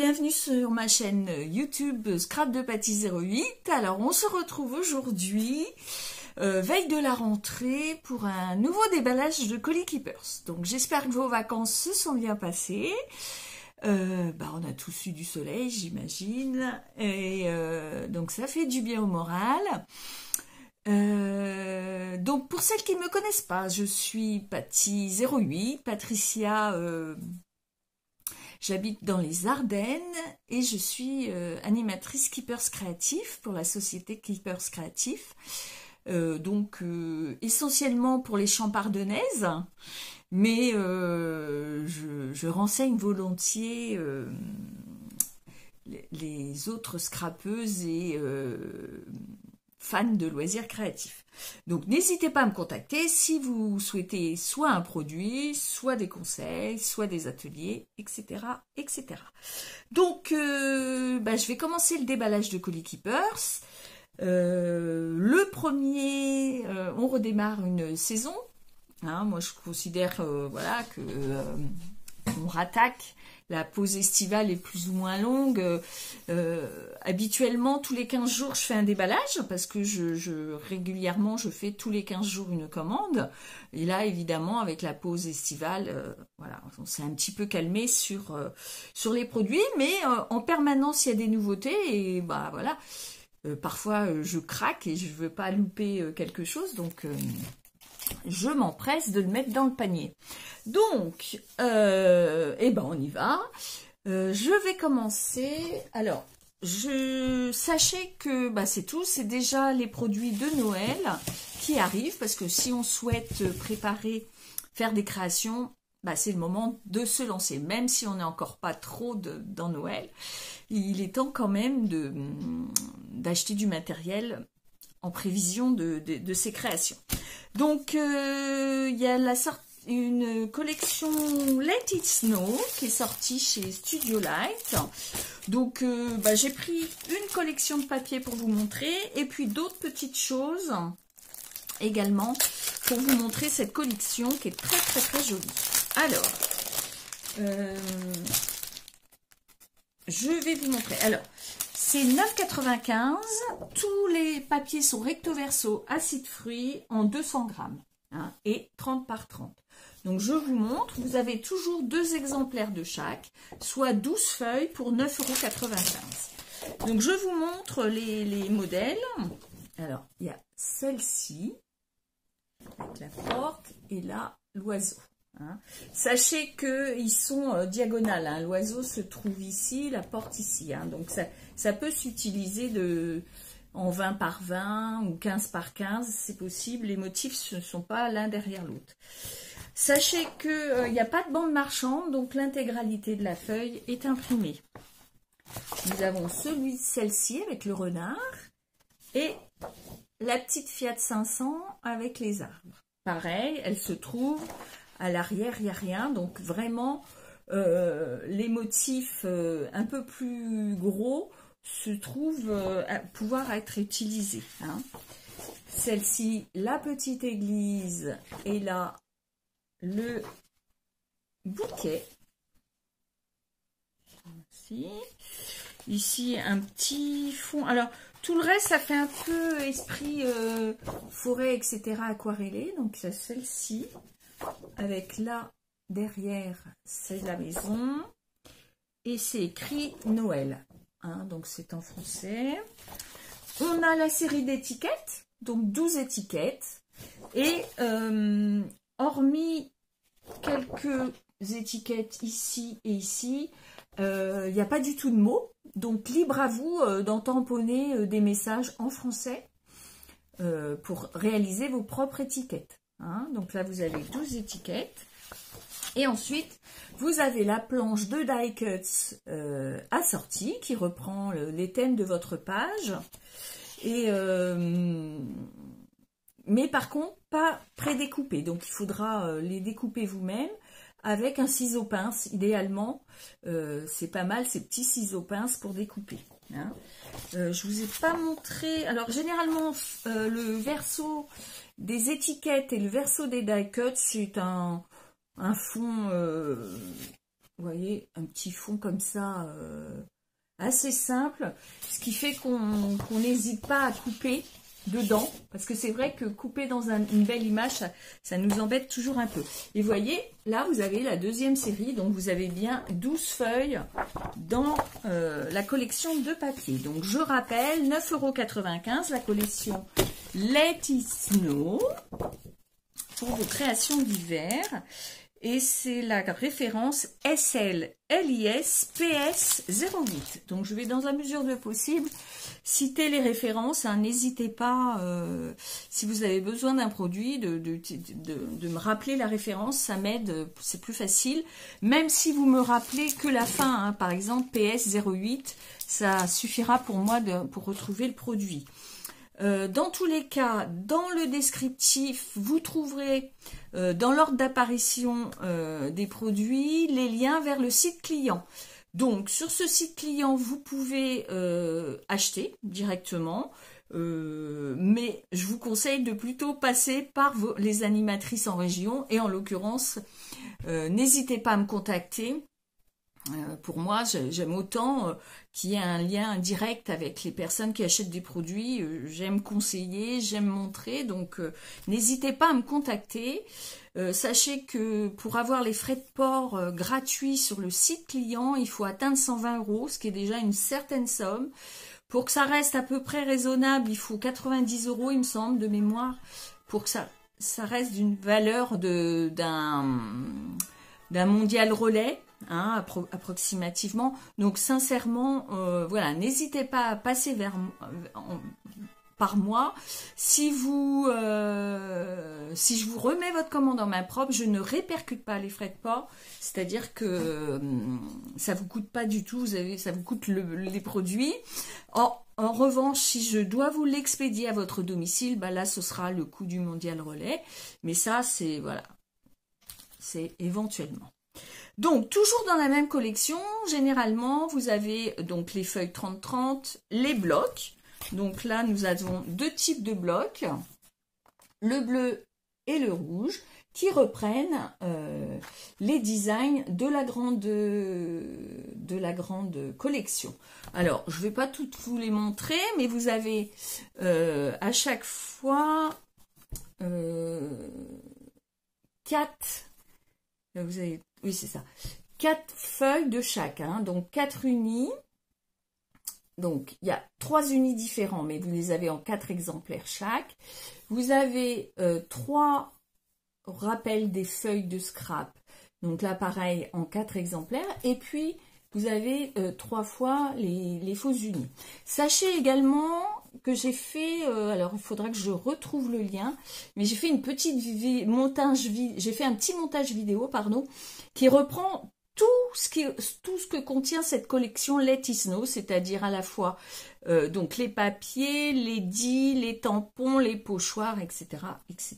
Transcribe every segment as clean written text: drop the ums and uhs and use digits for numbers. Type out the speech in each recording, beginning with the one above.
bienvenue sur ma chaîne YouTube Scrap de Patty 08. Alors on se retrouve aujourd'hui, veille de la rentrée, pour un nouveau déballage de colis Keepers. Donc j'espère que vos vacances se sont bien passées. On a tous eu du soleil, j'imagine, et donc ça fait du bien au moral. Donc pour celles qui ne me connaissent pas, je suis Patty 08, Patricia. J'habite dans les Ardennes et je suis animatrice Keepers Créatifs pour la société Keepers Créatifs. Essentiellement pour les Champardonnaises, mais je renseigne volontiers les autres scrapeuses et fans de loisirs créatifs. Donc n'hésitez pas à me contacter si vous souhaitez soit un produit, soit des conseils, soit des ateliers, etc. etc. Donc je vais commencer le déballage de colis Keepers. Le premier, on redémarre une saison. Moi je considère que on rattaque. La pause estivale est plus ou moins longue. Habituellement, tous les 15 jours, je fais un déballage parce que régulièrement, je fais tous les 15 jours une commande. Et là, évidemment, avec la pause estivale, on s'est un petit peu calmé sur les produits. Mais en permanence, il y a des nouveautés. Et parfois, je craque et je ne veux pas louper quelque chose. Donc... je m'empresse de le mettre dans le panier. Donc, on y va. Je vais commencer. Alors, sachez que c'est tout. C'est déjà les produits de Noël qui arrivent parce que si on souhaite faire des créations, c'est le moment de se lancer. Même si on n'est encore pas trop dans Noël, il est temps quand même d'acheter du matériel en prévision de ces créations. Donc, il y a une collection Let It Snow qui est sortie chez Studio Light. Donc, j'ai pris une collection de papier pour vous montrer et puis d'autres petites choses également pour vous montrer cette collection qui est très très très jolie. Alors, je vais vous montrer. Alors, c'est 9,95 €. Tous les papiers sont recto verso acide fruits en 200 grammes et 30 par 30. Donc, je vous montre. Vous avez toujours 2 exemplaires de chaque, soit 12 feuilles pour 9,95 €. Donc, je vous montre les modèles. Alors, il y a celle-ci avec la porte et là, l'oiseau. Sachez qu'ils sont diagonales. L'oiseau se trouve ici, la porte ici. Donc ça peut s'utiliser en 20 par 20 ou 15 par 15, c'est possible. Les motifs ne sont pas l'un derrière l'autre. Sachez qu'il n'y a pas de bande marchande, donc l'intégralité de la feuille est imprimée. Nous avons celle-ci avec le renard et la petite Fiat 500 avec les arbres. Pareil, elle se trouve à l'arrière, il n'y a rien. Donc vraiment, les motifs un peu plus gros se trouvent à pouvoir être utilisés. Celle-ci, la petite église, et là, le bouquet. Ici, un petit fond. Alors, tout le reste, ça fait un peu esprit forêt, etc. aquarellé. Donc, c'est celle-ci. Avec là, derrière, c'est la maison. Et c'est écrit Noël. Donc, c'est en français. On a la série d'étiquettes. Donc, 12 étiquettes. Et hormis quelques étiquettes ici et ici, il n'y a pas du tout de mots. Donc, libre à vous d'en tamponner des messages en français pour réaliser vos propres étiquettes. Donc là, vous avez 12 étiquettes. Et ensuite, vous avez la planche de die cuts assortie qui reprend les thèmes de votre page. Et, mais par contre, pas prédécoupé. Donc, il faudra les découper vous-même avec un ciseau pince. Idéalement, c'est pas mal ces petits ciseaux pinces pour découper. Je vous ai pas montré. Alors, généralement, le verso des étiquettes et le verso des die cuts, c'est un fond vous voyez, un petit fond comme ça, assez simple, ce qui fait qu'on n'hésite pas à couper dedans, parce que c'est vrai que couper dans une belle image, ça nous embête toujours un peu. Et vous voyez, là vous avez la deuxième série, donc vous avez bien 12 feuilles dans la collection de papier. Donc je rappelle, 9,95 € la collection Let It Snow pour vos créations d'hiver. Et c'est la référence SLLIS PS08. Donc, je vais, dans la mesure de possible, citer les références. Hein. N'hésitez pas, si vous avez besoin d'un produit, de me rappeler la référence. Ça m'aide, c'est plus facile. Même si vous me rappelez que la fin, hein, par exemple, PS08, ça suffira pour moi pour retrouver le produit. Dans tous les cas, dans le descriptif, vous trouverez dans l'ordre d'apparition des produits les liens vers le site client. Donc, sur ce site client, vous pouvez acheter directement, mais je vous conseille de plutôt passer par les animatrices en région et en l'occurrence, n'hésitez pas à me contacter. Pour moi, j'aime autant qu'il y ait un lien direct avec les personnes qui achètent des produits. J'aime conseiller, j'aime montrer, donc n'hésitez pas à me contacter. Sachez que pour avoir les frais de port gratuits sur le site client, il faut atteindre 120 €, ce qui est déjà une certaine somme. Pour que ça reste à peu près raisonnable, il faut 90 €, il me semble, de mémoire, pour que ça reste d'une valeur d'un mondial relais. Hein, approximativement. Donc sincèrement, voilà, n'hésitez pas à passer par moi. Si je vous remets votre commande en main propre, je ne répercute pas les frais de port, c'est-à-dire que ça vous coûte pas du tout, ça vous coûte les produits. En revanche, si je dois vous l'expédier à votre domicile, bah là ce sera le coût du mondial relais, mais ça c'est voilà, c'est éventuellement. Donc, toujours dans la même collection, généralement, vous avez donc les feuilles 30-30, les blocs. Donc là, nous avons deux types de blocs, le bleu et le rouge, qui reprennent les designs de la grande collection. Alors, je ne vais pas toutes vous les montrer, mais vous avez à chaque fois 4... Vous avez, oui, c'est ça. 4 feuilles de chaque, hein, donc 4 unis. Donc, il y a 3 unis différents, mais vous les avez en 4 exemplaires chaque. Vous avez 3 rappels des feuilles de scrap. Donc là, pareil, en 4 exemplaires. Et puis, vous avez 3 fois les faux unis. Sachez également que j'ai fait, alors il faudra que je retrouve le lien, mais j'ai fait une petite j'ai fait un petit montage vidéo, pardon, qui reprend tout ce que contient cette collection Let It Snow, c'est-à-dire à la fois donc les papiers, les dis, les tampons, les pochoirs, etc., etc.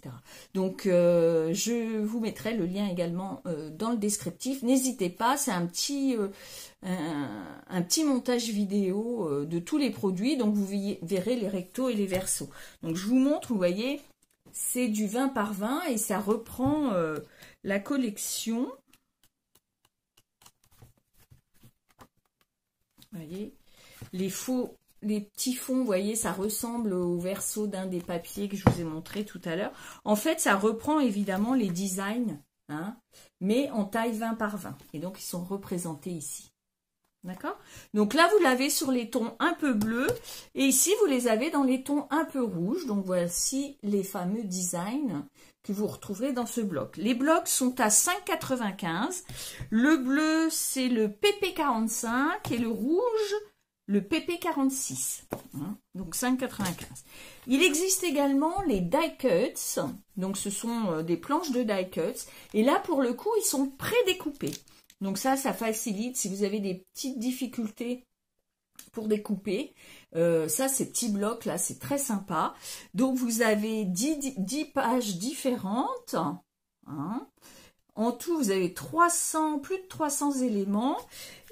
Donc je vous mettrai le lien également dans le descriptif. N'hésitez pas, c'est un petit montage vidéo de tous les produits, donc vous verrez les rectos et les versos. Donc je vous montre, vous voyez, c'est du 20 par 20 et ça reprend la collection. Vous voyez, les petits fonds, vous voyez, ça ressemble au verso d'un des papiers que je vous ai montré tout à l'heure. En fait, ça reprend évidemment les designs, hein, mais en taille 20 par 20. Et donc, ils sont représentés ici. D'accord? Donc là, vous l'avez sur les tons un peu bleus. Et ici, vous les avez dans les tons un peu rouges. Donc, voici les fameux designs que vous retrouverez dans ce bloc. Les blocs sont à 5,95 €. Le bleu, c'est le PP45 et le rouge, le PP46. Hein, donc 5,95 €. Il existe également les die cuts. Donc ce sont des planches de die cuts. Et là, pour le coup, ils sont prédécoupés. Donc ça facilite si vous avez des petites difficultés pour découper. Ça, ces petits blocs là, c'est très sympa. Donc vous avez 10 pages différentes. Hein. En tout, vous avez plus de 300 éléments.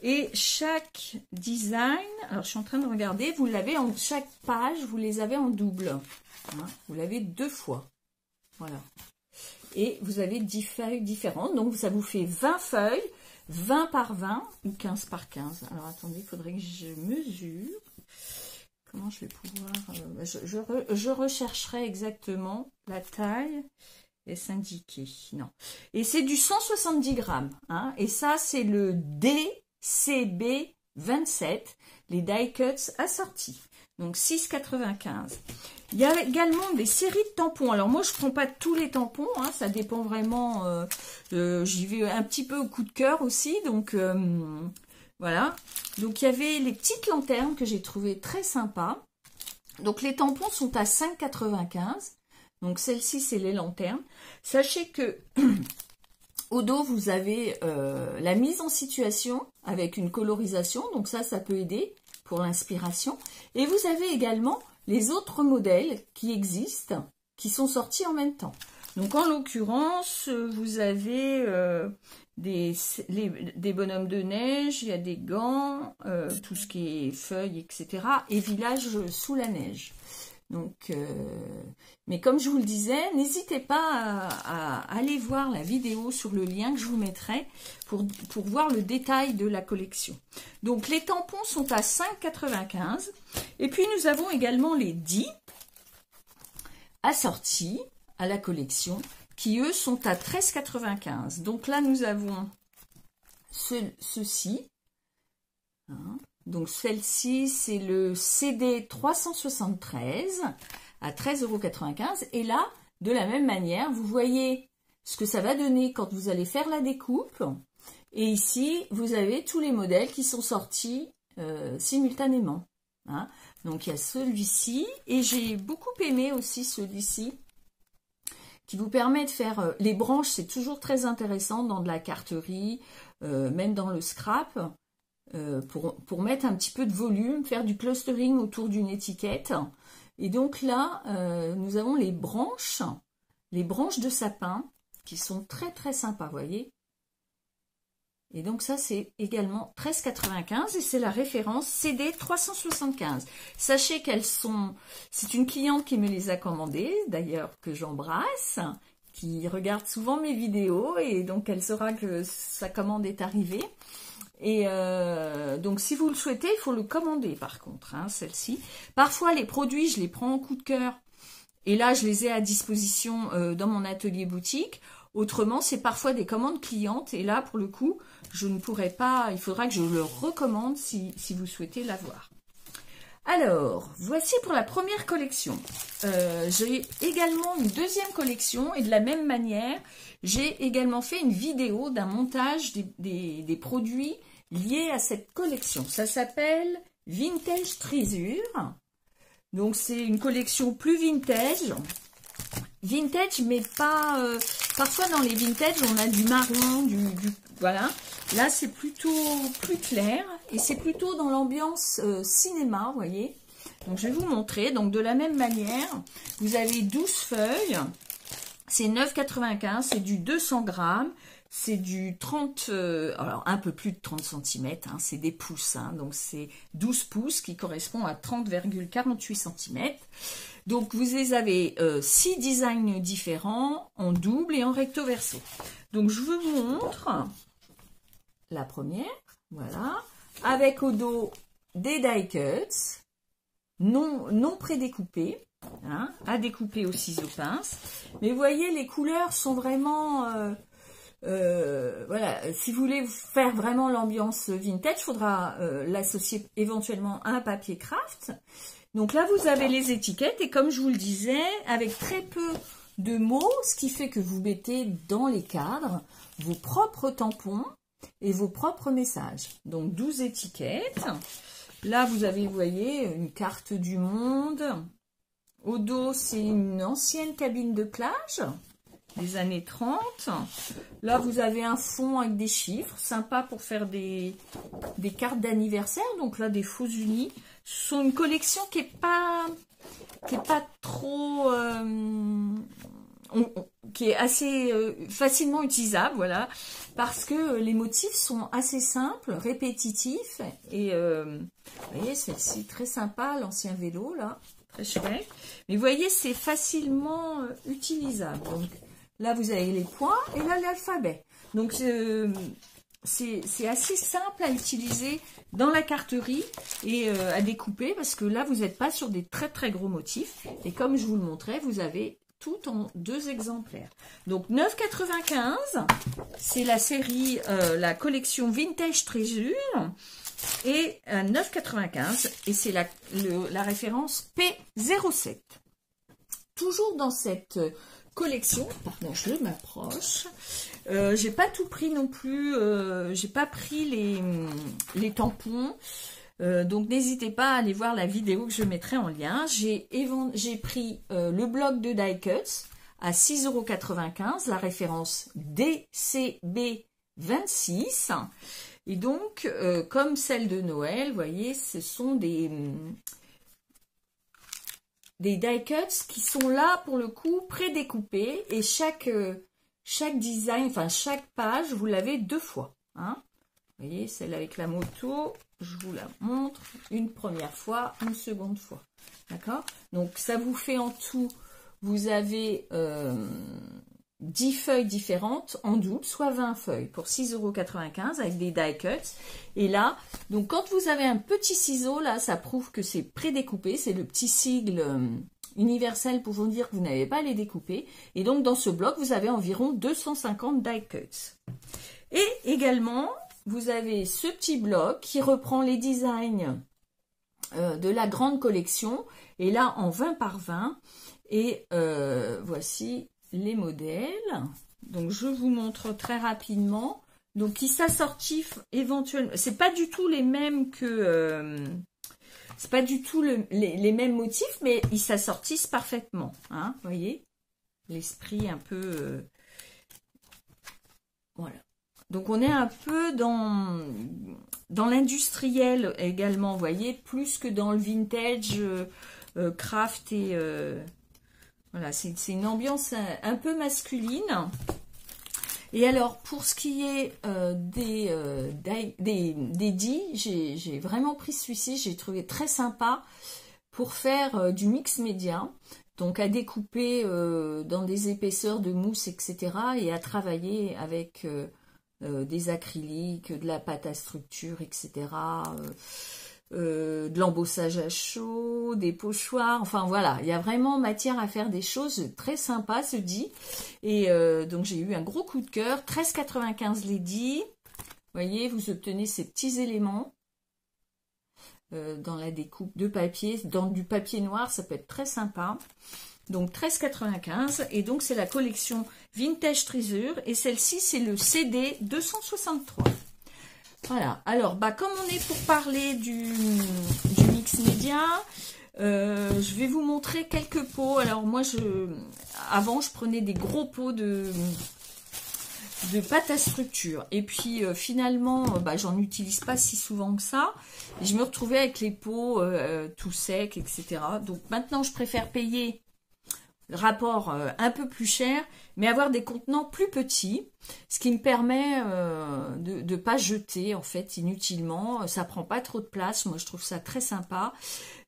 Et chaque design, alors je suis en train de regarder, vous l'avez en chaque page, vous les avez en double. Hein. Vous l'avez 2 fois. Voilà. Et vous avez 10 feuilles différentes. Donc ça vous fait 20 feuilles. 20 par 20 ou 15 par 15. Alors attendez, il faudrait que je mesure. Comment je vais pouvoir... je rechercherai exactement la taille. Est-ce indiqué? Non. Et c'est du 170 grammes. Hein, et ça, c'est le DCB27, les die cuts assortis. Donc 6,95. Il y a également des séries de tampons. Alors moi, je ne prends pas tous les tampons. Hein, ça dépend vraiment. J'y vais un petit peu au coup de cœur aussi. Donc voilà. Donc il y avait les petites lanternes que j'ai trouvées très sympas. Donc les tampons sont à 5,95. Donc celle-ci, c'est les lanternes. Sachez que au dos, vous avez la mise en situation avec une colorisation. Donc ça peut aider pour l'inspiration. Et vous avez également les autres modèles qui existent, qui sont sortis en même temps. Donc en l'occurrence, vous avez des bonhommes de neige, il y a des gants, tout ce qui est feuilles, etc. Et village sous la neige. Donc, mais comme je vous le disais, n'hésitez pas à aller voir la vidéo sur le lien que je vous mettrai pour voir le détail de la collection. Donc, les tampons sont à 5,95 et puis nous avons également les 10 assortis à la collection qui, eux, sont à 13,95. Donc là, nous avons ceci. Hein. Donc, celle-ci, c'est le CD 373 à 13,95 €. Et là, de la même manière, vous voyez ce que ça va donner quand vous allez faire la découpe. Et ici, vous avez tous les modèles qui sont sortis simultanément. Hein. Donc, il y a celui-ci. Et j'ai beaucoup aimé aussi celui-ci qui vous permet de faire... les branches, c'est toujours très intéressant dans de la carterie, même dans le scrap. Pour mettre un petit peu de volume, faire du clustering autour d'une étiquette. Et donc là, nous avons les branches de sapin qui sont très très sympas, vous voyez. Et donc ça, c'est également 13,95 et c'est la référence CD 375. Sachez qu'elles sont... C'est une cliente qui me les a commandées, d'ailleurs que j'embrasse, qui regarde souvent mes vidéos et donc elle saura que sa commande est arrivée. Et donc si vous le souhaitez, il faut le commander par contre, hein, celle-ci. Parfois les produits, je les prends en coup de cœur et là je les ai à disposition dans mon atelier boutique. Autrement, c'est parfois des commandes clientes et là pour le coup, je ne pourrai pas, il faudra que je le recommande si vous souhaitez l'avoir. Alors, voici pour la première collection. J'ai également une deuxième collection et de la même manière, j'ai également fait une vidéo d'un montage des produits liés à cette collection. Ça s'appelle Vintage Treasure. Donc, c'est une collection plus vintage. Vintage, mais pas... parfois, dans les vintage, on a du marron, voilà. Là, c'est plutôt plus clair et c'est plutôt dans l'ambiance cinéma, vous voyez. Donc, je vais vous montrer. Donc, de la même manière, vous avez 12 feuilles. C'est 9,95. C'est du 200 grammes. C'est du 30... alors, un peu plus de 30 cm. Hein, c'est des pouces. Hein, donc, c'est 12 pouces qui correspond à 30,48 cm. Donc, vous avez 6 designs différents en double et en recto verso. Donc, je vous montre... La première, voilà, avec au dos des die cuts, non prédécoupés, hein, à découper au ciseau pince. Mais vous voyez, les couleurs sont vraiment, voilà, si vous voulez faire vraiment l'ambiance vintage, il faudra l'associer éventuellement à un papier craft. Donc là, vous avez les étiquettes et comme je vous le disais, avec très peu de mots, ce qui fait que vous mettez dans les cadres vos propres tampons et vos propres messages. Donc 12 étiquettes. Là, vous avez, vous voyez, une carte du monde. Au dos, c'est une ancienne cabine de plage des années 30. Là, vous avez un fond avec des chiffres, sympa pour faire des cartes d'anniversaire. Donc là, des faux unis. Ce sont une collection qui est pas trop... qui est assez facilement utilisable, voilà, parce que les motifs sont assez simples, répétitifs, et vous voyez, celle-ci, très sympa, l'ancien vélo, là, très chouette, mais vous voyez, c'est facilement utilisable. Donc, là, vous avez les points, et là, l'alphabet. Donc, c'est assez simple à utiliser dans la carterie et à découper parce que là, vous n'êtes pas sur des très très gros motifs. Et comme je vous le montrais, vous avez tout en 2 exemplaires. Donc 9,95, c'est la série, la collection Vintage Treasure. Et 9,95 et c'est la référence P07. Toujours dans cette collection, pardon, je m'approche. J'ai pas tout pris non plus, j'ai pas pris les tampons. Donc n'hésitez pas à aller voir la vidéo que je mettrai en lien. J'ai pris le bloc de die cuts à 6,95 €, la référence DCB26. Et donc, comme celle de Noël, vous voyez, ce sont des die cuts qui sont là pour le coup prédécoupés et chaque design, enfin chaque page, vous l'avez 2 fois. Hein. Vous voyez, celle avec la moto, je vous la montre une première fois, une seconde fois. D'accord? Donc, ça vous fait en tout, vous avez 10 feuilles différentes en double, soit 20 feuilles pour 6,95 € avec des die cuts. Et là, donc quand vous avez un petit ciseau, là, ça prouve que c'est prédécoupé. C'est le petit sigle universel pour vous dire que vous n'avez pas à les découper. Et donc dans ce bloc, vous avez environ 250 die cuts. Et également, vous avez ce petit bloc qui reprend les designs de la grande collection. Et là, en 20 par 20. Et voici les modèles. Donc je vous montre très rapidement. Donc qui s'assortissent éventuellement. C'est pas du tout les mêmes que c'est pas du tout les mêmes motifs, mais ils s'assortissent parfaitement. Hein, vous voyez l'esprit un peu voilà. Donc on est un peu dans l'industriel également, vous voyez, plus que dans le vintage craft et voilà, c'est une ambiance un peu masculine. Et alors, pour ce qui est des dits, j'ai vraiment pris celui-ci, j'ai trouvé très sympa pour faire du mix média. Donc, à découper dans des épaisseurs de mousse, etc. Et à travailler avec des acryliques, de la pâte à structure, etc. De l'embossage à chaud, des pochoirs, enfin voilà, il y a vraiment matière à faire des choses très sympas, ce dit. Et donc j'ai eu un gros coup de cœur, 13,95 les dits. Vous voyez, vous obtenez ces petits éléments dans la découpe de papier, dans du papier noir, ça peut être très sympa. Donc 13,95 et donc c'est la collection Vintage Treasure et celle-ci c'est le CD 263. Voilà, alors comme on est pour parler du mix média, je vais vous montrer quelques pots. Alors moi, avant je prenais des gros pots de pâte à structure. Et puis finalement, j'en utilise pas si souvent que ça. Et je me retrouvais avec les pots tout secs, etc. Donc maintenant, je préfère payer le rapport un peu plus cher, mais avoir des contenants plus petits, ce qui me permet de ne pas jeter en fait inutilement, ça prend pas trop de place, moi je trouve ça très sympa.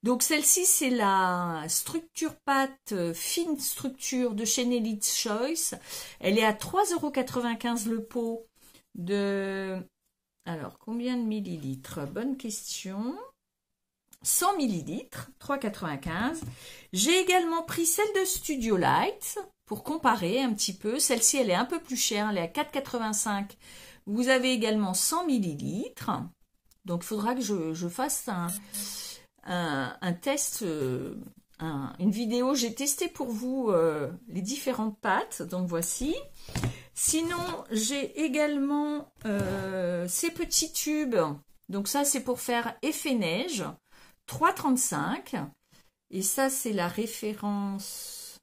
Donc celle-ci c'est la structure pâte fine structure de chez Nelly's Choice, elle est à 3,95 € le pot de... Alors combien de millilitres? Bonne question. 100 ml, 3,95 €. J'ai également pris celle de Studio Light pour comparer un petit peu. Celle-ci, elle est un peu plus chère, elle est à 4,85 €. Vous avez également 100 ml. Donc, il faudra que je fasse un test, une vidéo. J'ai testé pour vous les différentes pâtes. Donc, voici. Sinon, j'ai également ces petits tubes. Donc, ça, c'est pour faire effet neige. 3,35 € et ça c'est la référence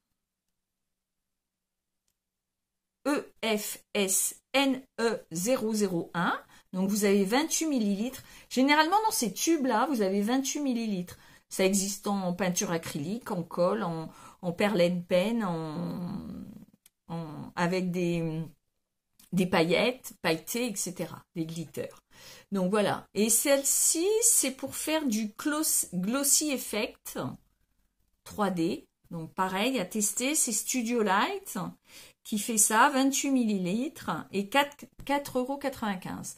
EFSNE001, donc vous avez 28 ml. Généralement dans ces tubes là vous avez 28 ml. Ça existe en peinture acrylique, en colle, en perlette pen, avec des paillettes, pailletés, etc. Des glitters. Donc voilà. Et celle-ci, c'est pour faire du Glossy Effect 3D. Donc pareil, à tester, c'est Studio Light. qui fait ça, 28 millilitres et 4,95 €.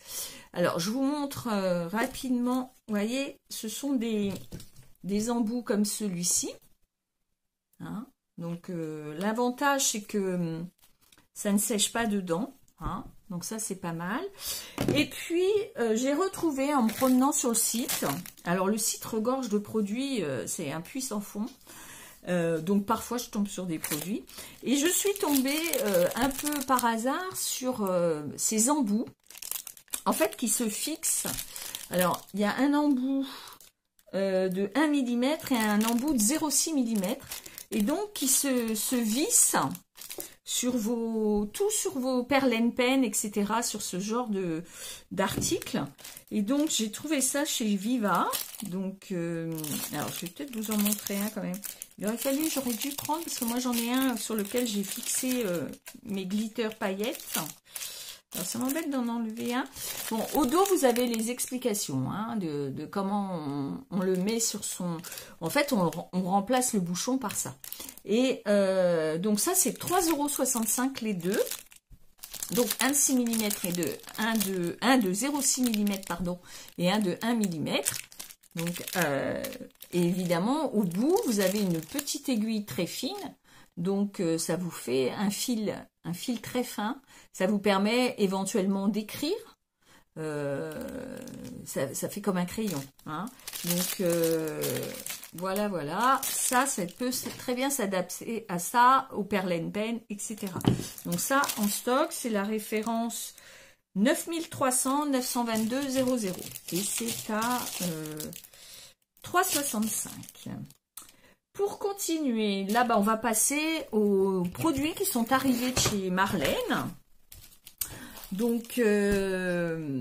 Alors, je vous montre rapidement. Vous voyez, ce sont des embouts comme celui-ci. Hein. Donc, l'avantage, c'est que ça ne sèche pas dedans. Hein. Donc, ça, c'est pas mal. Et puis, j'ai retrouvé en me promenant sur le site. Alors, le site regorge de produits. C'est un puits sans fond. Donc parfois je tombe sur des produits et je suis tombée un peu par hasard sur ces embouts en fait qui se fixent. Alors il y a un embout de 1 mm et un embout de 0,6 mm et donc qui se vissent sur sur vos perles pen, etc., sur ce genre d'articles. Et donc j'ai trouvé ça chez Viva. Donc alors je vais peut-être vous en montrer un quand même. Il aurait fallu, j'aurais dû prendre, parce que moi j'en ai un sur lequel j'ai fixé mes glitter paillettes. Alors ça m'embête d'en enlever un. Bon, au dos vous avez les explications hein, de comment on le met sur son... En fait on remplace le bouchon par ça. Et donc ça c'est 3,65 € les deux. Donc un de 6 mm et un de 0,6 mm pardon, et un de 1 mm. Donc et évidemment au bout vous avez une petite aiguille très fine. Donc ça vous fait un fil très fin. Ça vous permet éventuellement d'écrire. Ça fait comme un crayon. Hein. Donc voilà. Ça peut très bien s'adapter à ça, au perle pen, etc. Donc ça en stock, c'est la référence 9300 922 00. Et c'est à 3,65 €. Pour continuer, là-bas, on va passer aux produits qui sont arrivés de chez Marlène. Donc, les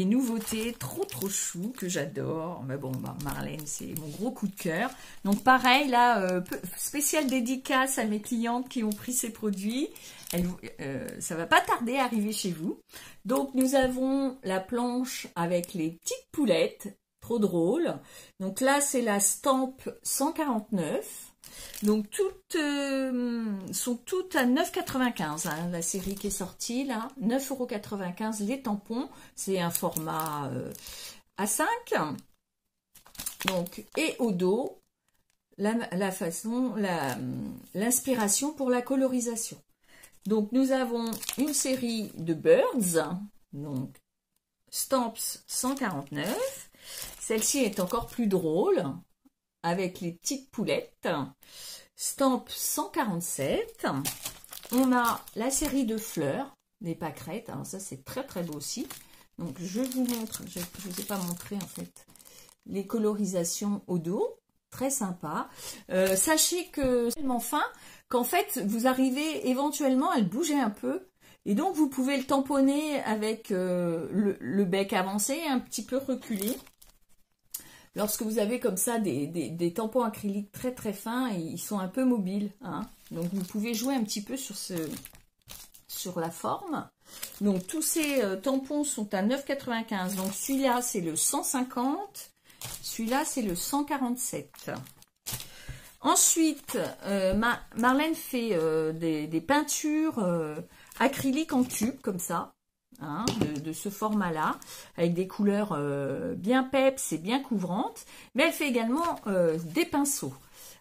nouveautés trop chou que j'adore. Mais bon, bah, Marlène, c'est mon gros coup de cœur. Donc, pareil, là, spéciale dédicace à mes clientes qui ont pris ces produits. Ça va pas tarder à arriver chez vous. Donc, nous avons la planche avec les petites poulettes. Trop drôle. Donc là, c'est la Stamp 149. Donc toutes sont toutes à 9,95 €. Hein, la série qui est sortie là, 9,95 € les tampons. C'est un format A5. Donc et au dos, l'inspiration pour la colorisation. Donc nous avons une série de Birds. Donc Stamps 149. Celle-ci est encore plus drôle, avec les petites poulettes. Stamp 147. On a la série de fleurs, des pâquerettes. Alors ça, c'est très beau aussi. Donc, je vous montre, je ne vous ai pas montré en fait, les colorisations au dos. Très sympa. Sachez que c'est tellement fin qu'en fait, vous arrivez éventuellement à le bouger un peu. Et donc, vous pouvez le tamponner avec le bec avancé, un petit peu reculé. Lorsque vous avez comme ça des tampons acryliques très fins, ils sont un peu mobiles. Hein. Donc, vous pouvez jouer un petit peu sur la forme. Donc, tous ces tampons sont à 9,95 €. Donc, celui-là, c'est le 150. Celui-là, c'est le 147. Ensuite, Marlène fait des peintures acryliques en tube, comme ça. Hein, de ce format-là, avec des couleurs bien peps et bien couvrantes, mais elle fait également des pinceaux.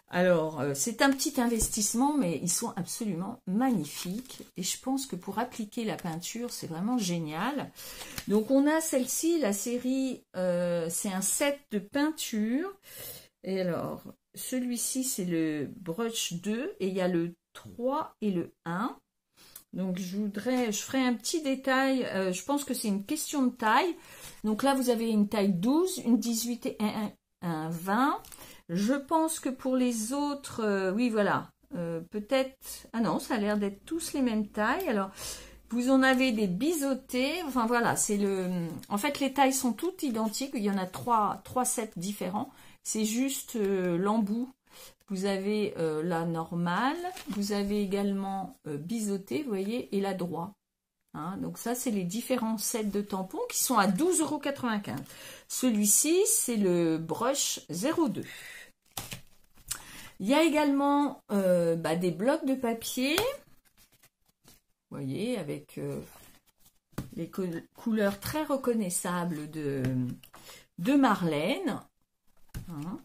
Alors, c'est un petit investissement, mais ils sont absolument magnifiques, et je pense que pour appliquer la peinture, c'est vraiment génial. Donc, on a celle-ci, la série, c'est un set de peinture, et alors, celui-ci, c'est le brush 2, et il y a le 3 et le 1. Donc, je ferai un petit détail. Je pense que c'est une question de taille. Donc là, vous avez une taille 12, une 18 et un 20. Je pense que pour les autres, oui, voilà. Peut-être... Ah non, ça a l'air d'être tous les mêmes tailles. Alors, vous en avez des biseautés. Enfin, voilà, c'est le... En fait, les tailles sont toutes identiques. Il y en a trois sets différents. C'est juste l'embout. Vous avez la normale, vous avez également biseauté, vous voyez, et la droit. Hein, donc ça, c'est les différents sets de tampons qui sont à 12,95 €. Celui-ci, c'est le brush 02. Il y a également des blocs de papier. voyez, avec les couleurs très reconnaissables de Marlène. Hein.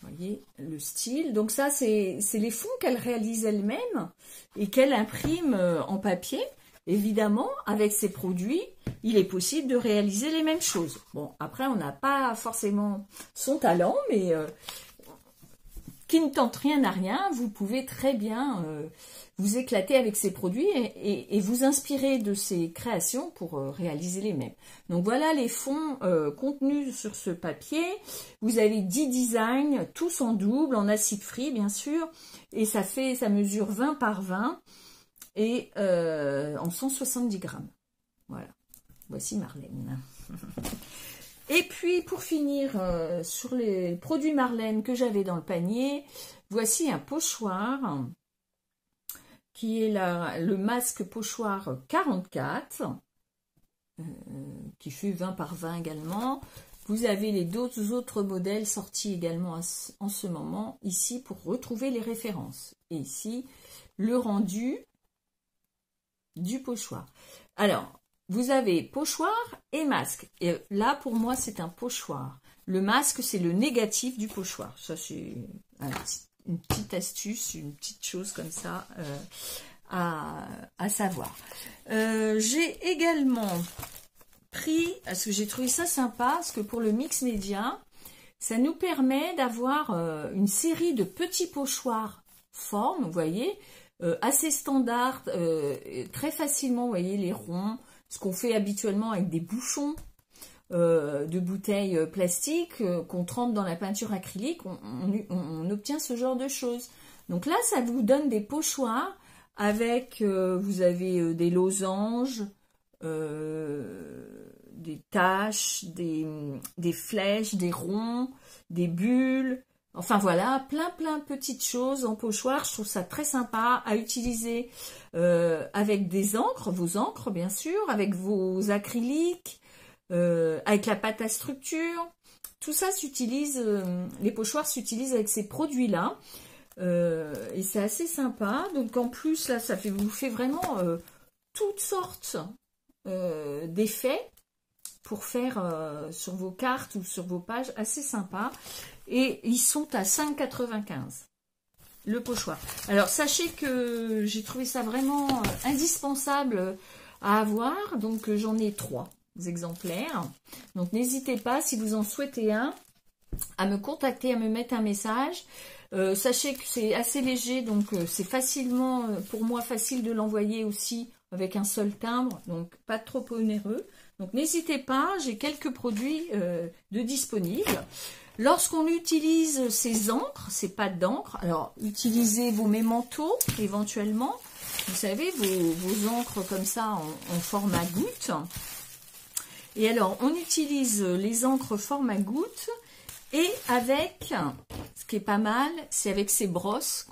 Vous voyez le style. Donc ça, c'est les fonds qu'elle réalise elle-même et qu'elle imprime en papier. Évidemment, avec ces produits, il est possible de réaliser les mêmes choses. Bon, après, on n'a pas forcément son talent, mais qui ne tente rien à rien, vous pouvez très bien vous éclater avec ces produits et vous inspirer de ces créations pour réaliser les mêmes. Donc voilà les fonds contenus sur ce papier. Vous avez 10 designs, tous en double, en acide free bien sûr, et ça mesure 20 par 20 et en 170 grammes. Voilà, voici Marlène. Et puis, pour finir, sur les produits Marlène que j'avais dans le panier, voici un pochoir, qui est le masque pochoir 44, qui fait 20 par 20 également. Vous avez les deux autres modèles sortis également en ce moment, ici, pour retrouver les références. Et ici, le rendu du pochoir. Alors, vous avez pochoir et masque. Et là, pour moi, c'est un pochoir. Le masque, c'est le négatif du pochoir. Ça, c'est une petite astuce, une petite chose comme ça à savoir. J'ai également pris, parce que j'ai trouvé ça sympa, parce que pour le mix média, ça nous permet d'avoir une série de petits pochoirs formes, vous voyez, assez standard, très facilement, vous voyez, les ronds, ce qu'on fait habituellement avec des bouchons de bouteilles plastiques qu'on trempe dans la peinture acrylique, on obtient ce genre de choses. Donc là, ça vous donne des pochoirs avec, vous avez des losanges, des taches, des flèches, des ronds, des bulles. Enfin voilà, plein de petites choses en pochoir. Je trouve ça très sympa à utiliser avec des encres, vos encres bien sûr, avec vos acryliques, avec la pâte à structure. Tout ça s'utilise, les pochoirs s'utilisent avec ces produits-là. Et c'est assez sympa. Donc en plus, là, vous fait vraiment toutes sortes d'effets pour faire sur vos cartes ou sur vos pages, assez sympa. Et ils sont à 5,95 le pochoir. Alors sachez que j'ai trouvé ça vraiment indispensable à avoir, donc j'en ai 3 exemplaires. Donc n'hésitez pas, si vous en souhaitez un, à me contacter, à me mettre un message. Sachez que c'est assez léger, donc c'est facilement, pour moi, facile de l'envoyer aussi avec un seul timbre, donc pas trop onéreux. Donc n'hésitez pas, j'ai quelques produits de disponibles. Lorsqu'on utilise ces encres, ces pâtes d'encre, alors utilisez vos mémentos éventuellement. Vous savez, vos encres comme ça en format goutte. Et alors, on utilise les encres format goutte et avec, ce qui est pas mal, c'est avec ces brosses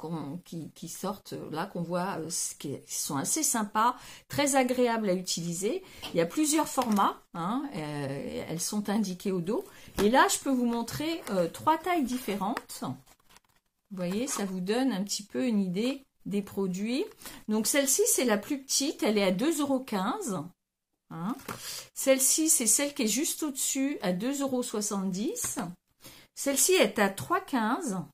qui sortent là, qu'on voit, qui sont assez sympas, très agréables à utiliser. Il y a plusieurs formats, hein, elles sont indiquées au dos. Et là, je peux vous montrer 3 tailles différentes. Vous voyez, ça vous donne un petit peu une idée des produits. Donc celle-ci, c'est la plus petite, elle est à 2,15 €. Hein. Celle-ci, c'est celle qui est juste au-dessus, à 2,70 €. Celle-ci est à 3,15 €.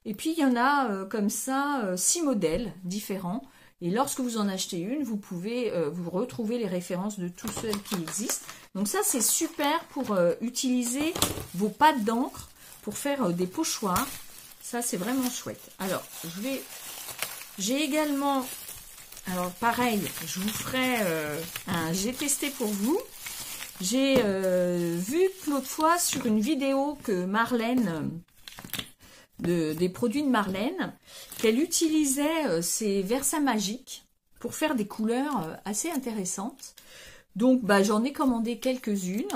Et puis, il y en a comme ça 6 modèles différents. Et lorsque vous en achetez une, vous pouvez vous retrouver les références de tous ceux qui existent. Donc ça, c'est super pour utiliser vos pâtes d'encre pour faire des pochoirs. Ça, c'est vraiment chouette. Alors, j'ai également... Alors, pareil, je vous ferai un j'ai testé pour vous. J'ai vu l'autre fois sur une vidéo que Marlène, des produits de Marlène, qu'elle utilisait ces Versa magiques pour faire des couleurs assez intéressantes. Donc, bah, j'en ai commandé quelques-unes.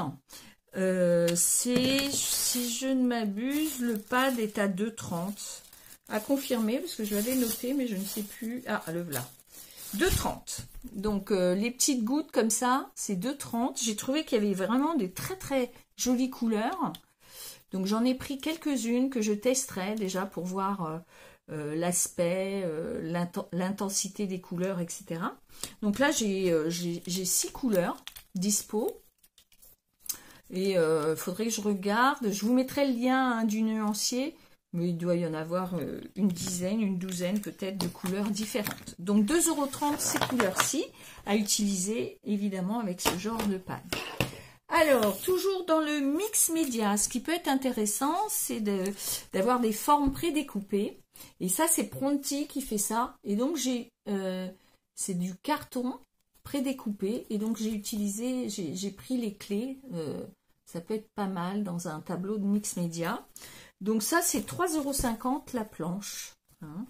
Si je ne m'abuse, le pad est à 2,30 €. À confirmer, parce que je l'avais noté, mais je ne sais plus. Ah, le voilà. 2,30 €. Donc, les petites gouttes comme ça, c'est 2,30 €. J'ai trouvé qu'il y avait vraiment des très jolies couleurs. Donc, j'en ai pris quelques-unes que je testerai déjà pour voir l'aspect, l'intensité des couleurs, etc. Donc là, j'ai 6 couleurs dispo. Et il faudrait que je regarde. Je vous mettrai le lien hein, du nuancier. Mais il doit y en avoir une dizaine, une douzaine peut-être de couleurs différentes. Donc 2,30 € ces couleurs-ci à utiliser évidemment avec ce genre de paille. Alors, toujours dans le mix média, ce qui peut être intéressant, c'est d'avoir des formes prédécoupées. Et ça, c'est Pronti qui fait ça. Et donc, c'est du carton prédécoupé. Et donc, j'ai pris les clés. Ça peut être pas mal dans un tableau de mix média. Donc ça, c'est 3,50 € la planche. Hein.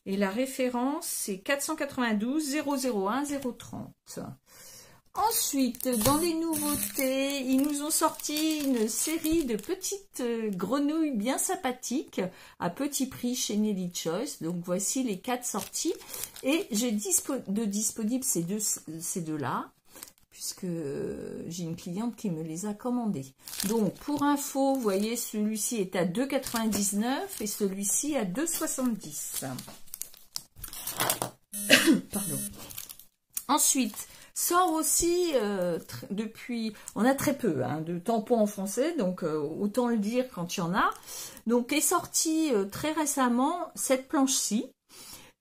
Et la référence, c'est 492 001 030. Ensuite, dans les nouveautés, ils nous ont sorti une série de petites grenouilles bien sympathiques à petit prix chez Nelly Choice. Donc voici les 4 sorties. Et j'ai disponible ces deux-là, puisque j'ai une cliente qui me les a commandées. Donc, pour info, vous voyez, celui-ci est à 2,99 € et celui-ci à 2,70 €. Pardon. Ensuite, sort aussi, depuis, on a très peu hein, de tampons en français, donc autant le dire quand il y en a. Donc, est sorti très récemment cette planche-ci,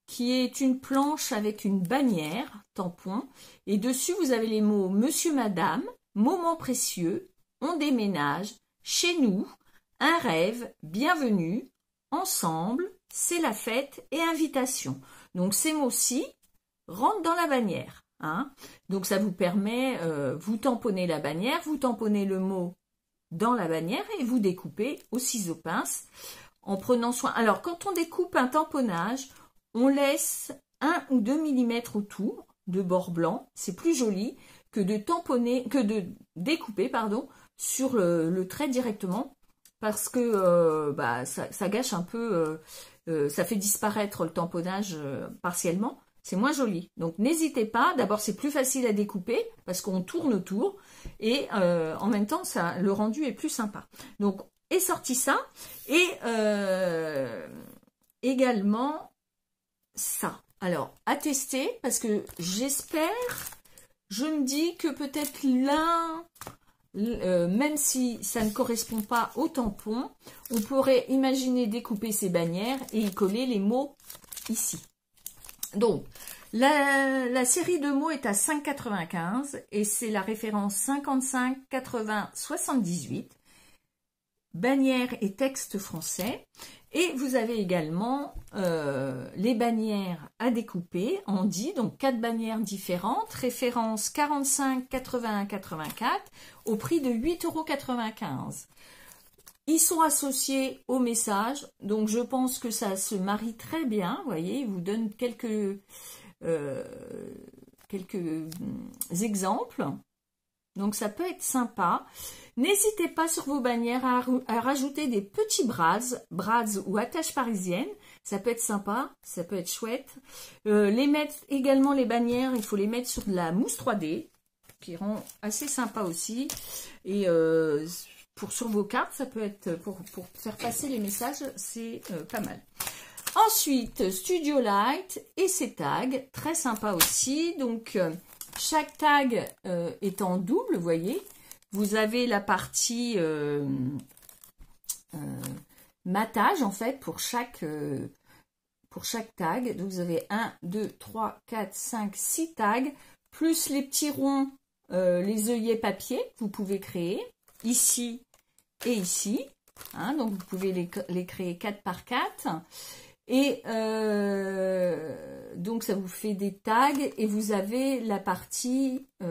qui est une planche avec une bannière, tampon, et dessus vous avez les mots « Monsieur, Madame »,« Moment précieux »,« On déménage »,« Chez nous »,« Un rêve »,« Bienvenue »,« Ensemble »,« C'est la fête » et « Invitation ». Donc ces mots-ci rentrent dans la bannière. Hein. Donc ça vous permet, vous tamponnez la bannière, vous tamponnez le mot dans la bannière et vous découpez au ciseau pince en prenant soin. Alors quand on découpe un tamponnage, on laisse 1 ou 2 mm autour de bord blanc. C'est plus joli que de découper pardon, sur le trait directement parce que ça gâche un peu, ça fait disparaître le tamponnage partiellement. C'est moins joli. Donc n'hésitez pas. D'abord, c'est plus facile à découper parce qu'on tourne autour et en même temps, le rendu est plus sympa. Donc, est sorti ça et également ça. Alors, à tester, parce que j'espère, je me dis que peut-être l'un, même si ça ne correspond pas au tampon, on pourrait imaginer découper ces bannières et y coller les mots ici. Donc, la série de mots est à 5,95 € et c'est la référence 55 80 78. Bannières et texte français. Et vous avez également les bannières à découper en 10, donc 4 bannières différentes, référence 45 81 84 au prix de 8,95 €. Ils sont associés au message, donc je pense que ça se marie très bien. Vous voyez, ils vous donnent quelques exemples. Donc ça peut être sympa. N'hésitez pas sur vos bannières à rajouter des petits brads ou attaches parisiennes. Ça peut être sympa, ça peut être chouette. Les mettre également les bannières, il faut les mettre sur de la mousse 3D, qui rend assez sympa aussi. Et sur vos cartes, ça peut être pour faire passer les messages, c'est pas mal. Ensuite, Studio Light et ses tags, très sympa aussi. Donc, chaque tag est en double, vous voyez. Vous avez la partie matage, en fait, pour chaque tag. Donc, vous avez 1, 2, 3, 4, 5, 6 tags, plus les petits ronds, les œillets papier que vous pouvez créer, ici et ici. Hein, donc, vous pouvez les créer 4 par 4. Et donc, ça vous fait des tags et vous avez la partie, vous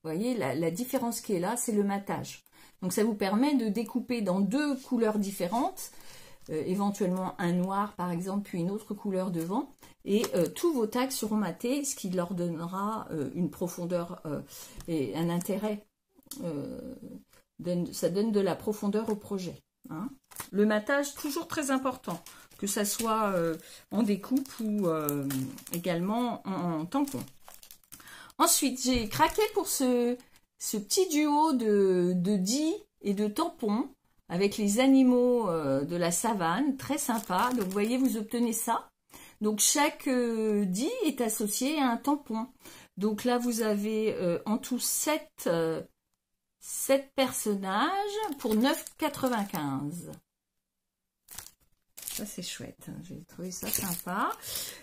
voyez, la différence qui est là, c'est le matage. Donc, ça vous permet de découper dans 2 couleurs différentes, éventuellement un noir par exemple, puis une autre couleur devant. Et tous vos tags seront matés, ce qui leur donnera une profondeur et un intérêt. Ça donne de la profondeur au projet. Hein. Le matage, toujours très important, que ça soit en découpe ou également en tampon. Ensuite, j'ai craqué pour ce petit duo de 10 et de tampons. avec les animaux de la savane, très sympa. Donc vous voyez, vous obtenez ça. Donc chaque dit est associé à un tampon. Donc là vous avez en tout 7 personnages pour 9,95. Ça c'est chouette, j'ai trouvé ça sympa.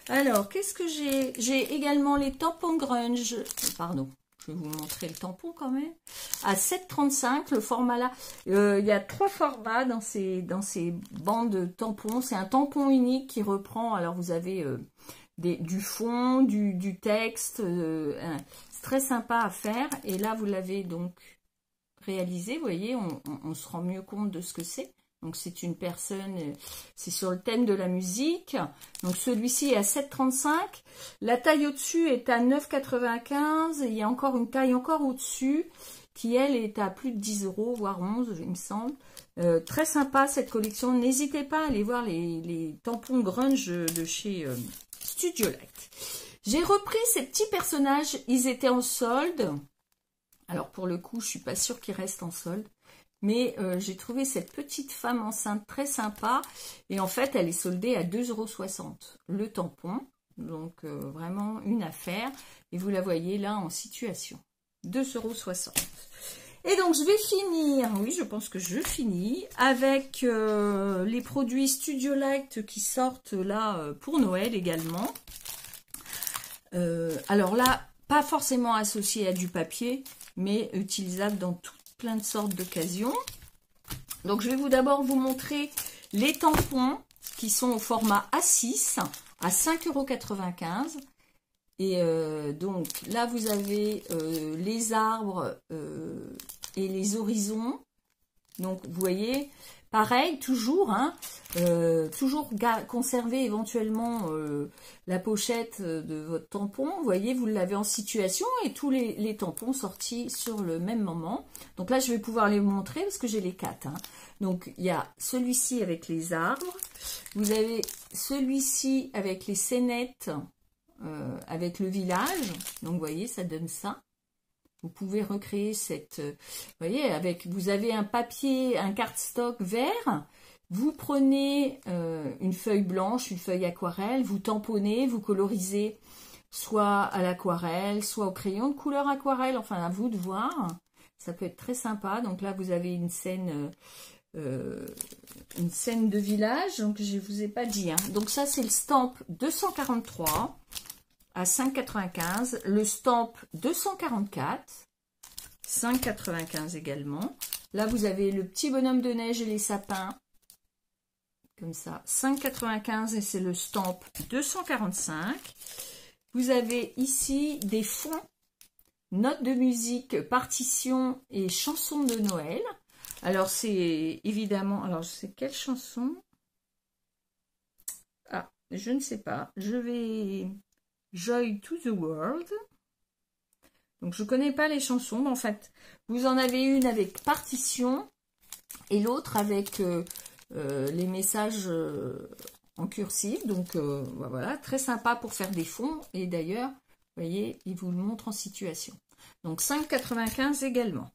Alors qu'est-ce que j'ai? J'ai également les tampons grunge. Pardon, je vais vous montrer le tampon quand même. À 7,35 le format là. Il y a 3 formats dans ces bandes de tampons. C'est un tampon unique qui reprend. Alors vous avez du fond, du texte. C'est très sympa à faire. Et là vous l'avez donc réalisé. Vous voyez, on se rend mieux compte de ce que c'est. Donc c'est une personne, c'est sur le thème de la musique. Donc celui-ci est à 7,35. La taille au-dessus est à 9,95. Il y a encore une taille encore au-dessus qui, elle, est à plus de 10 €, voire 11, il me semble. Très sympa cette collection. N'hésitez pas à aller voir les tampons grunge de chez Studio Light. J'ai repris ces petits personnages. Ils étaient en solde. Alors pour le coup, je suis pas sûre qu'ils restent en solde. Mais j'ai trouvé cette petite femme enceinte très sympa. Et en fait, elle est soldée à 2,60 € le tampon. Donc, vraiment une affaire. Et vous la voyez là en situation. 2,60 €. Et donc, je vais finir. Oui, je pense que je finis. Avec les produits Studio Light qui sortent là pour Noël également. Alors là, pas forcément associé à du papier, mais utilisable dans tout plein de sortes d'occasions. Donc je vais d'abord vous montrer les tampons qui sont au format A6 à 5,95 €. Et donc là vous avez les arbres et les horizons. Donc vous voyez, pareil, toujours, hein, toujours conserver éventuellement la pochette de votre tampon. Vous voyez, vous l'avez en situation et tous les tampons sortis sur le même moment. Donc là, je vais pouvoir les montrer parce que j'ai les 4. Hein. Donc il y a celui-ci avec les arbres. Vous avez celui-ci avec les scénettes, avec le village. Donc vous voyez, ça donne ça. Vous pouvez recréer cette... Vous voyez, vous avez un papier, un cardstock vert. Vous prenez une feuille blanche, une feuille aquarelle. Vous tamponnez, vous colorisez soit à l'aquarelle, soit au crayon de couleur aquarelle. Enfin, à vous de voir. Ça peut être très sympa. Donc là, vous avez une scène de village. Donc, je ne vous ai pas dit. Hein. Donc ça, c'est le stamp 243. À 5,95, le stamp 244, 5,95 également. Là, vous avez le petit bonhomme de neige et les sapins, comme ça, 5,95 et c'est le stamp 245. Vous avez ici des fonds, notes de musique, partitions et chansons de Noël. Alors, c'est évidemment, alors je sais quelle chanson. Ah, je ne sais pas. Je vais... Joy to the World. Donc je connais pas les chansons, mais en fait vous en avez une avec partition et l'autre avec les messages en cursif. Donc voilà, très sympa pour faire des fonds. Et d'ailleurs, vous voyez, il vous le montre en situation. Donc 5,95 également.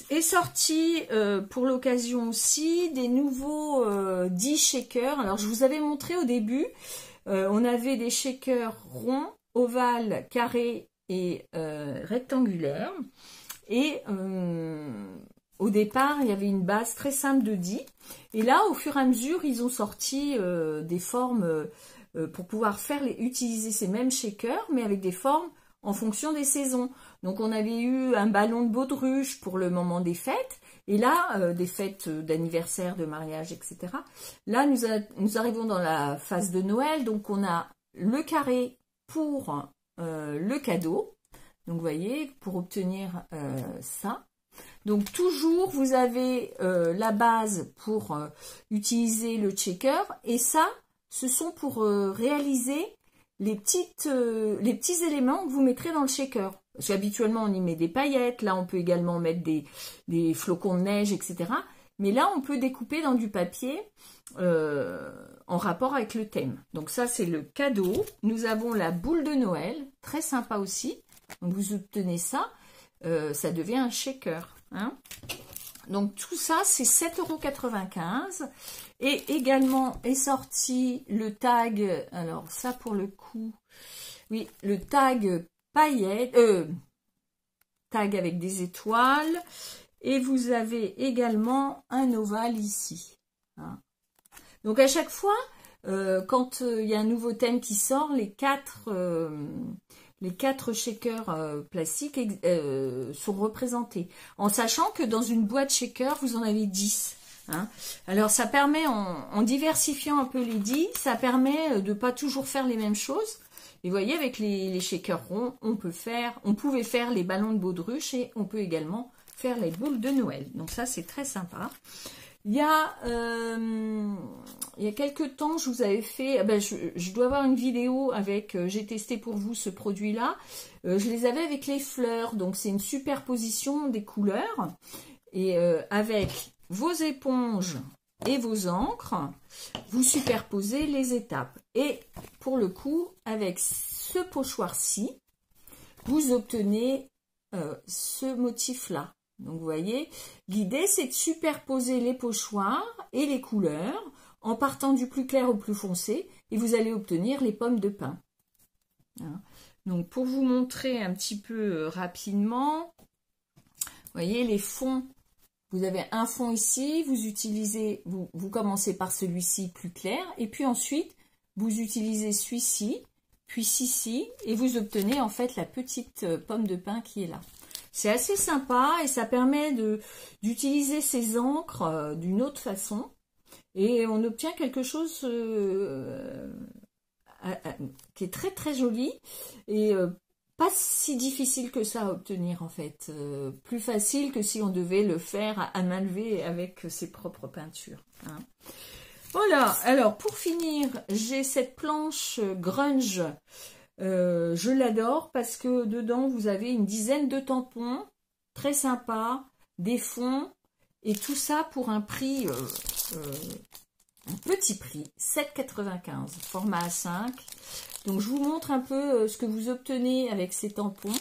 Est sorti pour l'occasion aussi des nouveaux 10 shakers. Alors je vous avais montré au début. On avait des shakers ronds, ovales, carrés et rectangulaires. Et au départ, il y avait une base très simple de 10. Et là, au fur et à mesure, ils ont sorti des formes pour pouvoir utiliser ces mêmes shakers, mais avec des formes en fonction des saisons. Donc, on avait eu un ballon de baudruche pour le moment des fêtes. Et là, des fêtes d'anniversaire, de mariage, etc. Là, nous arrivons dans la phase de Noël. Donc, on a le carré pour le cadeau. Donc, vous voyez, pour obtenir ça. Donc, toujours, vous avez la base pour utiliser le checker. Et ça, ce sont pour réaliser les petits éléments que vous mettrez dans le shaker. Parce qu'habituellement, on y met des paillettes. Là, on peut également mettre des flocons de neige, etc. Mais là, on peut découper dans du papier en rapport avec le thème. Donc ça, c'est le cadeau. Nous avons la boule de Noël, très sympa aussi. Donc vous obtenez ça, ça devient un shaker. Hein. Donc tout ça, c'est 7,95 €. Et également est sorti le tag, alors ça pour le coup, oui, le tag paillettes, tag avec des étoiles. Et vous avez également un ovale ici. Hein. Donc à chaque fois, quand il y a un nouveau thème qui sort, les quatre shakers plastiques sont représentés. En sachant que dans une boîte shaker, vous en avez 10. Hein. Alors ça permet, en diversifiant un peu les 10, ça permet de pas toujours faire les mêmes choses. Et vous voyez, avec les shakers ronds, on pouvait faire les ballons de baudruche et on peut également faire les boules de Noël. Donc ça, c'est très sympa. Il y a quelques temps, je vous avais fait, je dois avoir une vidéo avec, j'ai testé pour vous ce produit-là. Je les avais avec les fleurs, donc c'est une superposition des couleurs. Et avec vos éponges et vos encres, vous superposez les étapes. Et pour le coup, avec ce pochoir-ci, vous obtenez ce motif-là. Donc vous voyez, l'idée c'est de superposer les pochoirs et les couleurs en partant du plus clair au plus foncé et vous allez obtenir les pommes de pin. Hein. Donc pour vous montrer un petit peu rapidement, vous voyez les fonds, vous avez un fond ici, vous commencez par celui-ci plus clair et puis ensuite vous utilisez celui-ci, puis ci et vous obtenez en fait la petite pomme de pin qui est là. C'est assez sympa et ça permet d'utiliser ces encres d'une autre façon. Et on obtient quelque chose qui est très très joli et pas si difficile que ça à obtenir en fait. Plus facile que si on devait le faire à main levée avec ses propres peintures. Hein. Voilà, alors pour finir, j'ai cette planche grunge. Je l'adore parce que dedans vous avez une dizaine de tampons, très sympa, des fonds et tout ça pour un prix, un petit prix, 7,95 €, format A5. Donc je vous montre un peu ce que vous obtenez avec ces tampons.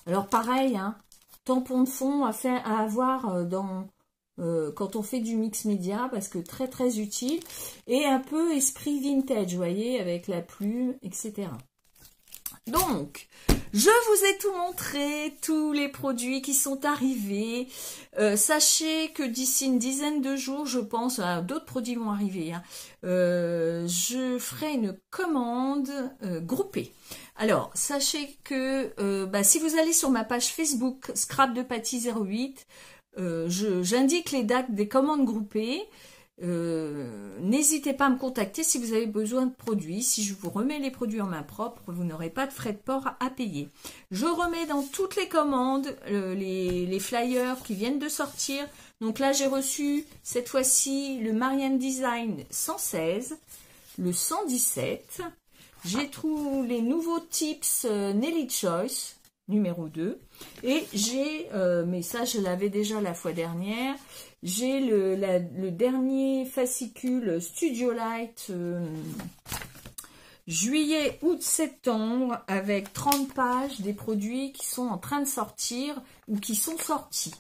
Alors pareil, hein, tampons de fond à avoir quand on fait du mix média parce que très très utile et un peu esprit vintage, vous voyez, avec la plume, etc. Donc, je vous ai tout montré, tous les produits qui sont arrivés. Sachez que d'ici une dizaine de jours, je pense, d'autres produits vont arriver. Hein, je ferai une commande groupée. Alors, sachez que si vous allez sur ma page Facebook Scrap de Patty 08, j'indique les dates des commandes groupées. N'hésitez pas à me contacter si vous avez besoin de produits. Si je vous remets les produits en main propre, vous n'aurez pas de frais de port à payer. Je remets dans toutes les commandes les flyers qui viennent de sortir. Donc là, j'ai reçu cette fois-ci le Marianne Design 116, le 117. J'ai trouvé les nouveaux tips Nelly Choice numéro 2. Et j'ai, mais ça je l'avais déjà la fois dernière, j'ai le dernier fascicule Studio Light juillet, août, septembre avec 30 pages des produits qui sont en train de sortir ou qui sont sortis.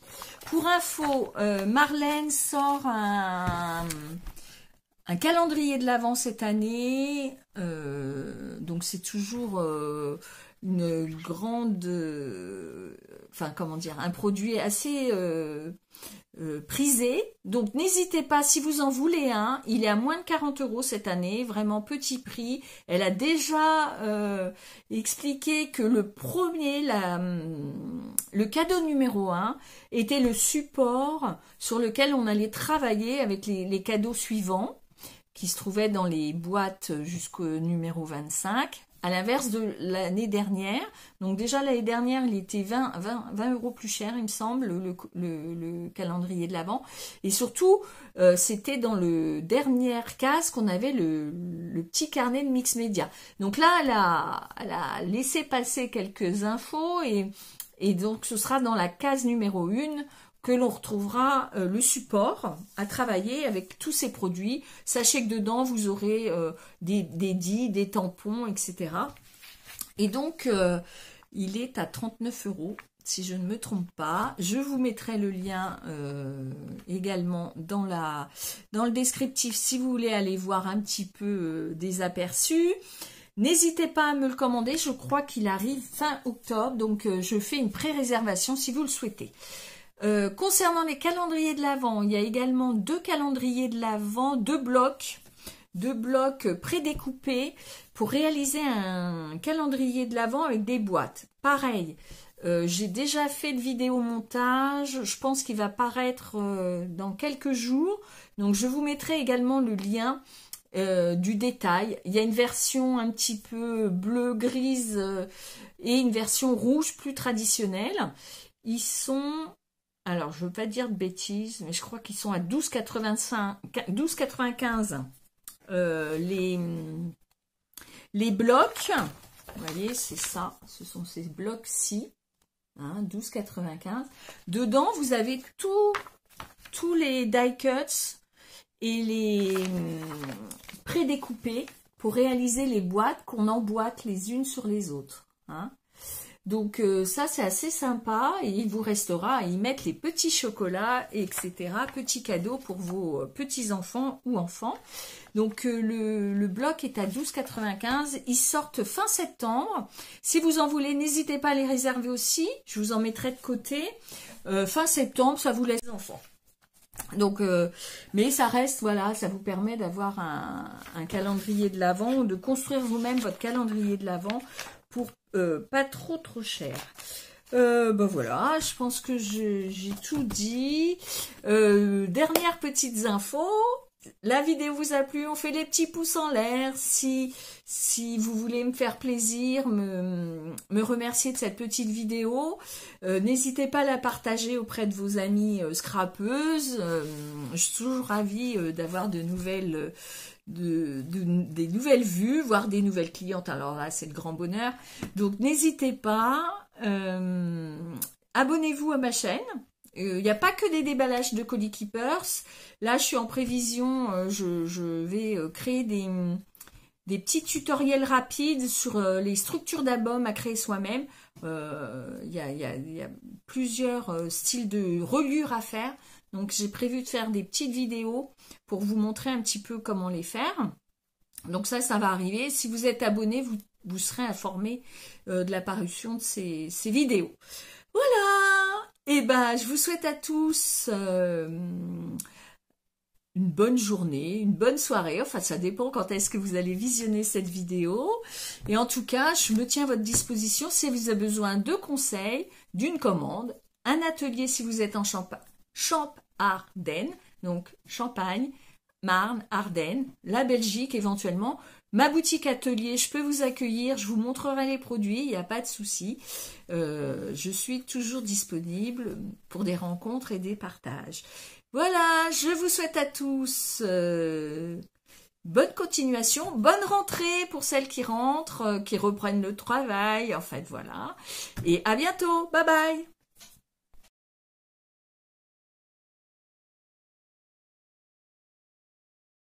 Pour info, Marlène sort un calendrier de l'Avent cette année, donc c'est toujours une grande, comment dire, un produit assez prisé. Donc n'hésitez pas, si vous en voulez un, il est à moins de 40 € cette année, vraiment petit prix. Elle a déjà expliqué que le cadeau numéro 1 était le support sur lequel on allait travailler avec les cadeaux suivants qui se trouvaient dans les boîtes jusqu'au numéro 25. À l'inverse de l'année dernière, donc déjà l'année dernière, il était 20 € plus cher, il me semble, le calendrier de l'Avent. Et surtout, c'était dans le dernière case qu'on avait le petit carnet de mix média. Donc là, elle a laissé passer quelques infos et donc ce sera dans la case numéro 1 que l'on retrouvera le support à travailler avec tous ces produits. Sachez que dedans, vous aurez des dits, des tampons, etc. Et donc, il est à 39 €. si je ne me trompe pas. Je vous mettrai le lien également dans le descriptif si vous voulez aller voir un petit peu des aperçus. N'hésitez pas à me le commander, je crois qu'il arrive fin octobre, donc je fais une pré-réservation si vous le souhaitez. Concernant les calendriers de l'Avent, il y a également 2 calendriers de l'Avent, 2 blocs prédécoupés pour réaliser un calendrier de l'Avent avec des boîtes. Pareil, j'ai déjà fait de vidéo montage, je pense qu'il va paraître dans quelques jours, donc je vous mettrai également le lien du détail. Il y a une version un petit peu bleu grise et une version rouge plus traditionnelle. Ils sont, alors je veux pas dire de bêtises, mais je crois qu'ils sont à 12,95 les blocs. Vous voyez, c'est ça, ce sont ces blocs-ci, hein, 12,95. Dedans, vous avez tous les die cuts et les prédécoupés pour réaliser les boîtes qu'on emboîte les unes sur les autres. Hein. Donc ça, c'est assez sympa et il vous restera à y mettre les petits chocolats, etc. Petits cadeaux pour vos petits-enfants ou enfants. Donc le bloc est à 12,95. Ils sortent fin septembre. Si vous en voulez, n'hésitez pas à les réserver aussi. Je vous en mettrai de côté. Fin septembre, ça vous laisse les enfants. Donc, mais ça reste, voilà, ça vous permet d'avoir un calendrier de l'Avent, de construire vous-même votre calendrier de l'Avent pour pas trop cher. Ben voilà, je pense que j'ai tout dit. Dernières petites infos. La vidéo vous a plu, on fait les petits pouces en l'air. Si vous voulez me faire plaisir, me remercier de cette petite vidéo, n'hésitez pas à la partager auprès de vos amies scrapeuses. Je suis toujours ravie d'avoir des nouvelles vues, voire des nouvelles clientes. Alors là, c'est le grand bonheur. Donc n'hésitez pas. Abonnez-vous à ma chaîne. Il n'y a pas que des déballages de Colis Keepers. Là, je suis en prévision. Je vais créer des petits tutoriels rapides sur les structures d'albums à créer soi-même. Il y a plusieurs styles de reliure à faire. Donc, j'ai prévu de faire des petites vidéos pour vous montrer un petit peu comment les faire. Donc ça va arriver. Si vous êtes abonné, vous serez informé de la parution de ces vidéos. Voilà. Et ben, je vous souhaite à tous une bonne journée, une bonne soirée. Enfin, ça dépend quand est-ce que vous allez visionner cette vidéo. Et en tout cas, je me tiens à votre disposition si vous avez besoin de conseils, d'une commande, un atelier si vous êtes en Champ-Ardenne, donc Champagne, Marne, Ardennes, la Belgique éventuellement. Ma boutique atelier, je peux vous accueillir, je vous montrerai les produits, il n'y a pas de souci. Je suis toujours disponible pour des rencontres et des partages. Voilà, je vous souhaite à tous bonne continuation, bonne rentrée pour celles qui rentrent, qui reprennent le travail, en fait, voilà. Et à bientôt, bye bye.